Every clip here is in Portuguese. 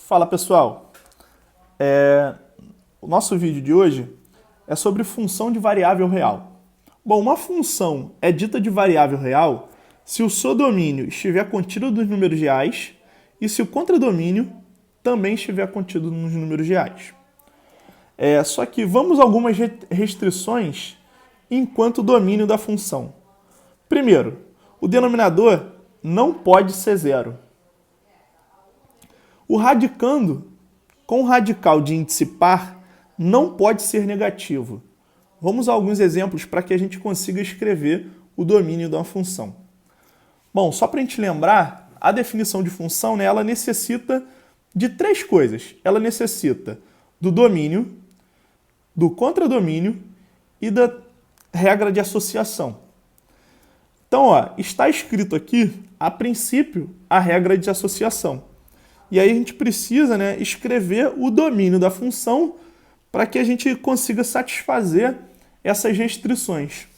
Fala pessoal, o nosso vídeo de hoje é sobre função de variável real. Bom, uma função é dita de variável real se o seu domínio estiver contido nos números reais e se o contradomínio também estiver contido nos números reais. Só que vamos a algumas restrições enquanto domínio da função. Primeiro, o denominador não pode ser zero. O radicando com radical de índice par não pode ser negativo. Vamos a alguns exemplos para que a gente consiga escrever o domínio de uma função. Bom, só para a gente lembrar, a definição de função, ela necessita de três coisas. Ela necessita do domínio, do contradomínio e da regra de associação. Então, está escrito aqui, a princípio, a regra de associação. E aí a gente precisa, escrever o domínio da função para que a gente consiga satisfazer essas restrições.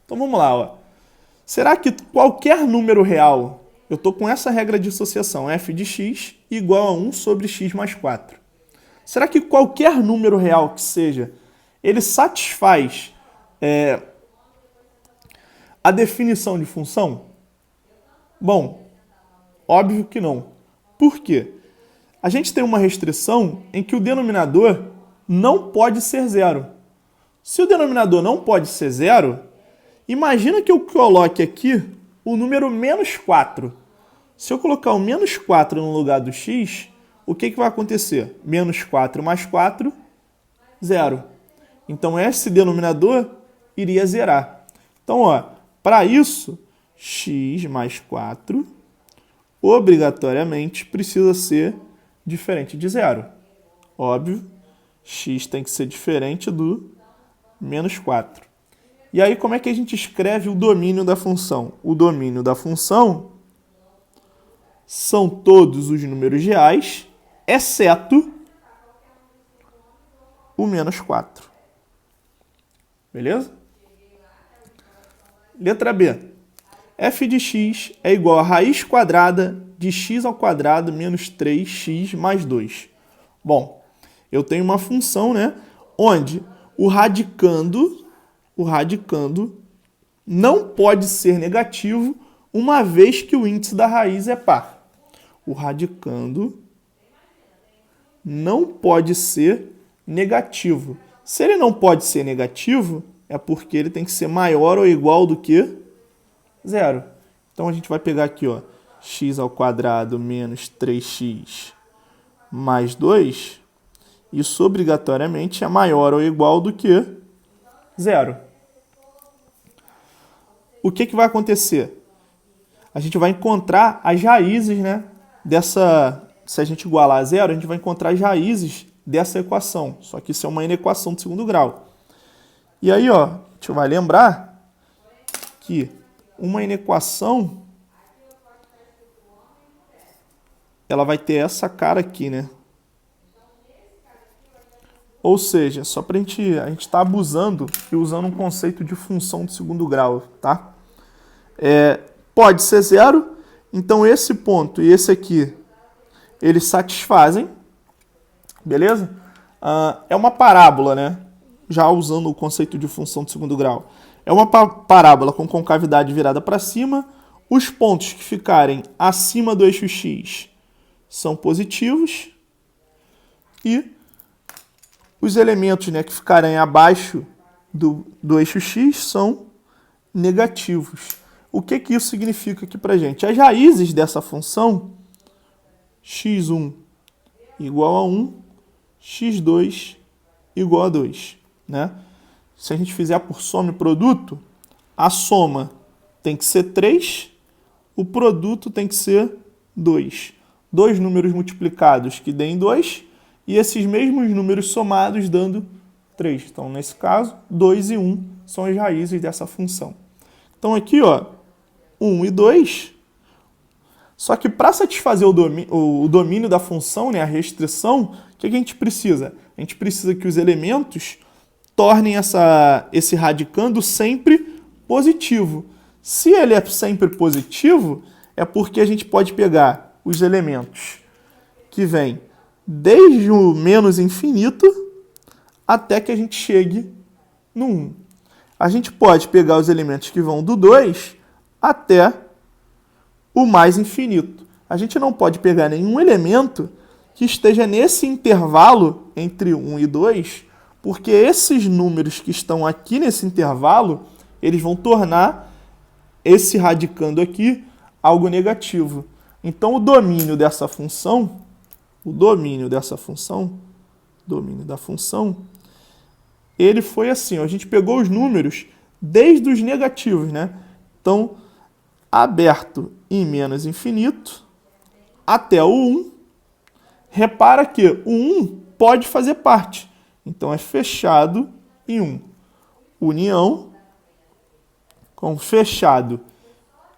Então vamos lá. Será que qualquer número real, eu estou com essa regra de associação, f de x igual a 1 sobre x mais 4. Será que qualquer número real que seja, ele satisfaz a definição de função? Bom, óbvio que não. Por quê? A gente tem uma restrição em que o denominador não pode ser zero. Se o denominador não pode ser zero, imagina que eu coloque aqui o número menos 4. Se eu colocar o menos 4 no lugar do x, o que vai acontecer? Menos 4 mais 4, 0. Então esse denominador iria zerar. Então, para isso, x mais 4 obrigatoriamente precisa ser diferente de zero. Óbvio, x tem que ser diferente do menos 4. E aí, como é que a gente escreve o domínio da função? O domínio da função são todos os números reais, exceto o menos 4. Beleza? Letra B. F de x é igual a raiz quadrada de x ao quadrado menos 3x mais 2. Bom, eu tenho uma função, onde o radicando não pode ser negativo uma vez que o índice da raiz é par. O radicando não pode ser negativo. Se ele não pode ser negativo, é porque ele tem que ser maior ou igual do que zero. Então a gente vai pegar aqui, x ao quadrado menos 3x mais 2. Isso obrigatoriamente é maior ou igual do que zero. O que vai acontecer? A gente vai encontrar as raízes, se a gente igualar a zero, a gente vai encontrar as raízes dessa equação. Só que isso é uma inequação de segundo grau. E aí, a gente vai lembrar que uma inequação, ela vai ter essa cara aqui, Ou seja, só para a gente está abusando e usando um conceito de função de segundo grau, tá? Pode ser zero, então esse ponto e esse aqui, eles satisfazem, beleza? É uma parábola, Já usando o conceito de função de segundo grau. É uma parábola com concavidade virada para cima. Os pontos que ficarem acima do eixo x são positivos. E os elementos que ficarem abaixo do eixo x são negativos. O que isso significa aqui para a gente? As raízes dessa função, x1 igual a 1, x2 igual a 2. Se a gente fizer por soma e produto, a soma tem que ser 3, o produto tem que ser 2. Dois números multiplicados que deem 2 e esses mesmos números somados dando 3. Então, nesse caso, 2 e 1 são as raízes dessa função. Então, aqui, 1 e 2. Só que para satisfazer o domínio da função, a restrição, o que a gente precisa? A gente precisa que os elementos tornem esse radicando sempre positivo. Se ele é sempre positivo, é porque a gente pode pegar os elementos que vem desde o menos infinito até que a gente chegue no 1. A gente pode pegar os elementos que vão do 2 até o mais infinito. A gente não pode pegar nenhum elemento que esteja nesse intervalo entre 1 e 2, porque esses números que estão aqui nesse intervalo, eles vão tornar esse radicando aqui algo negativo. Então, o domínio da função, ele foi assim, ó, a gente pegou os números desde os negativos, né? Então, aberto em menos infinito até o 1. Repara que o 1 pode fazer parte. Então, é fechado em 1. União com fechado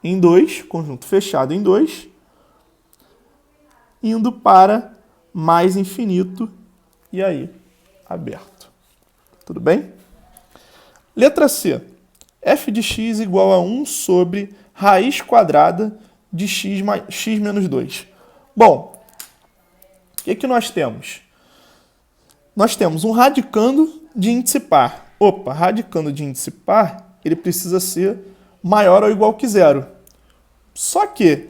em 2, conjunto fechado em 2, indo para mais infinito e aí aberto. Tudo bem? Letra C. F de x igual a 1 sobre raiz quadrada de x menos 2. Bom, o que nós temos? Nós temos um radicando de índice par. Opa, radicando de índice par, ele precisa ser maior ou igual que zero. Só que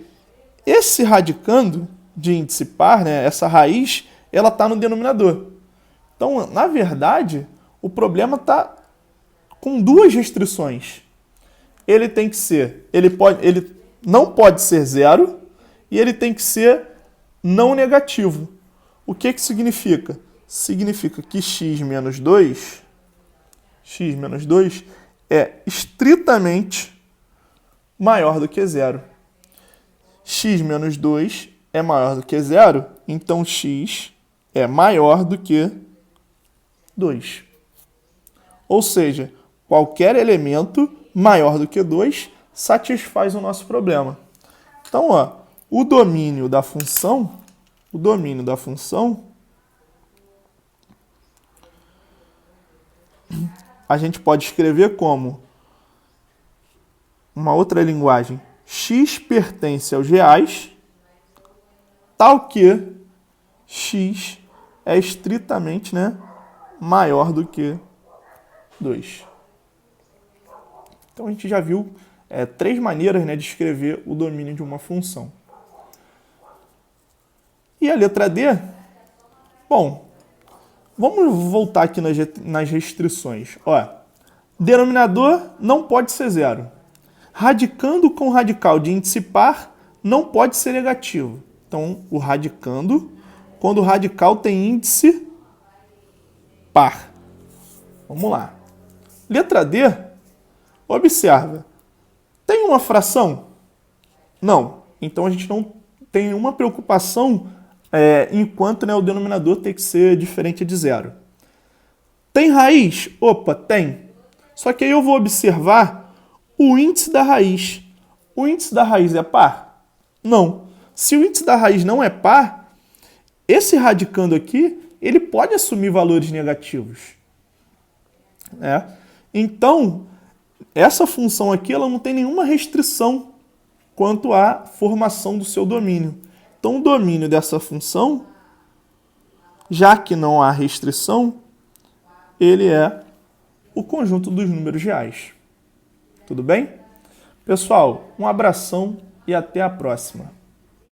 esse radicando de índice par, né, essa raiz, ela está no denominador. Então, na verdade, o problema está com duas restrições. Ele tem que ser, ele não pode ser zero e ele tem que ser não negativo. O que significa? Significa que x menos 2 é estritamente maior do que zero. X menos 2 é maior do que zero, então x é maior do que 2. Ou seja, qualquer elemento maior do que 2 satisfaz o nosso problema. Então, ó, o domínio da função, a gente pode escrever como uma outra linguagem. X pertence aos reais, tal que x é estritamente, né, maior do que 2. Então a gente já viu três maneiras, né, de escrever o domínio de uma função. E a letra D? Bom, vamos voltar aqui nas restrições. Ó, denominador não pode ser zero. Radicando com radical de índice par não pode ser negativo. Então, o radicando, quando o radical tem índice par. Vamos lá. Letra D, observa. Tem uma fração? Não. Então, a gente não tem nenhuma preocupação enquanto, né, o denominador tem que ser diferente de zero. Tem raiz? Opa, tem. Só que aí eu vou observar o índice da raiz. O índice da raiz é par? Não. Se o índice da raiz não é par, esse radicando aqui, ele pode assumir valores negativos. Então, essa função aqui, ela não tem nenhuma restrição quanto à formação do seu domínio. Então, o domínio dessa função, já que não há restrição, ele é o conjunto dos números reais. Tudo bem? Pessoal, um abração e até a próxima.